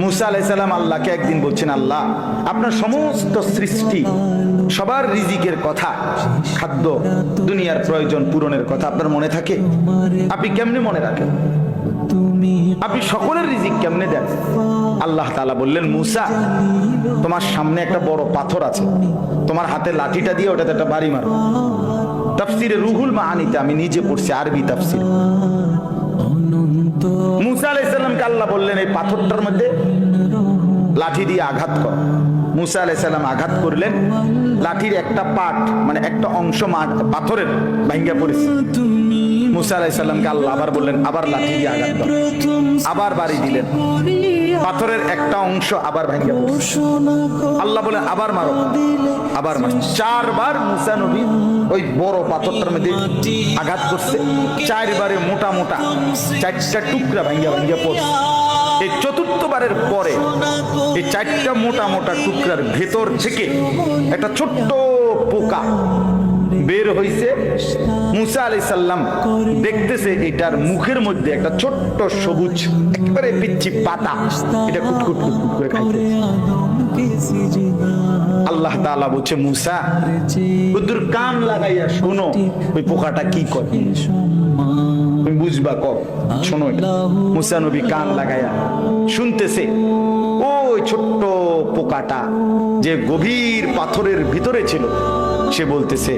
মুসা আলাইহিস সালাম আল্লাহকে একদিন বলছেন, আল্লাহ আপনার সমস্ত সৃষ্টি সবার রিজিকের কথা, খাদ্য দুনিয়ার প্রয়োজন পূরণের কথা আপনার মনে থাকে? আপনি কেমনে মনে রাখেন? আপনি সকলের রিজিক কেমনে দেন? আল্লাহ তাআলা বললেন, মুসা তোমার সামনে একটা বড় পাথর আছে, তোমার হাতে লাঠিটা দিয়ে ওটাতে একটা বাড়ি মারো। তাফসিরে রুহুল মাআনিতে আমি নিজে পড়ছি, আরবি তাফসির। মুসা আলাইহিস সালামকে আল্লাহ বললেন এই পাথরটার মধ্যে লাঠি দিয়ে আঘাত কর। মুসা আলাইহিস সালাম আঘাত করলেন, লাঠির একটা পার্ট মানে একটা অংশ পাথরের ভাঙা পড়েছে। মুসা আলাইহিস সালামকে আল্লাহ আবার বললেন আবার লাঠি দিয়ে আঘাত কর, আবার বাড়ি দিলেন, পাথরের একটা অংশ আবার ভাঙা পড়েছে। আল্লাহ বলেন আবার মারো, আবার মারো। 4 বার মুসা নবী ওই বড় পাথরটার মধ্যে আঘাত করছে, 4 বারে মোটা মোটা 4টা টুকরা ভাঙা ভাঙা পড়ছে। এই 4র্থ বারের পরে এই 4টা মোটা মোটা টুকরার ভেতর থেকে একটা ছোট্ট পোকা বের হইছে। মুসা আলাইহিস সালাম দেখতেছে এটার মুখের মধ্যে একটা ছোট্ট সবুজ একেবারে পিচ্চি পাতা, এটা কুটকুট কুটকুট করে খাইতেছে। আল্লাহ তাআলা বলছে, মুসা বুদ্ধুর কান লাগাইয়া শোনো ওই পোকাটা কি করে, তুমি বুঝবা কব, শোনো। মুসা নবী কান লাগাইয়া শুনতেছে ওই ছোট্ট পোকাটা যে গভীর পাথরের ভিতরে ছিল, সে বলতেছে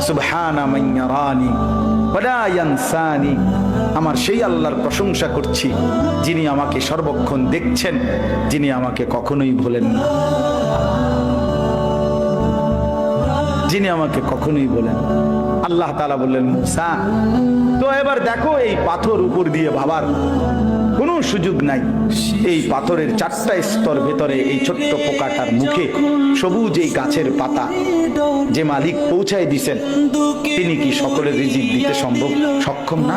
সুবহানা মান ইয়ারানি ওয়ালা ইয়ানসানি, আমার সেই আল্লাহর প্রশংসা করছি যিনি আমাকে সর্বক্ষণ দেখছেন, যিনি আমাকে কখনোই ভোলেন না, যিনি আমাকে কখনোই বলেন। আল্লাহ তাআলা বললেন, মুসা তো এবার দেখো এই পাথর উপর দিয়ে ভাবার কোনো সুযোগ নাই। এই পাথরের 4টা স্তর ভেতরে এই ছোট্ট পোকাটার মুখে সবুজ এই গাছের পাতা যে মালিক পৌঁছায় দিছেন, তিনি কি সকলের রিজিক দিতে সক্ষম না?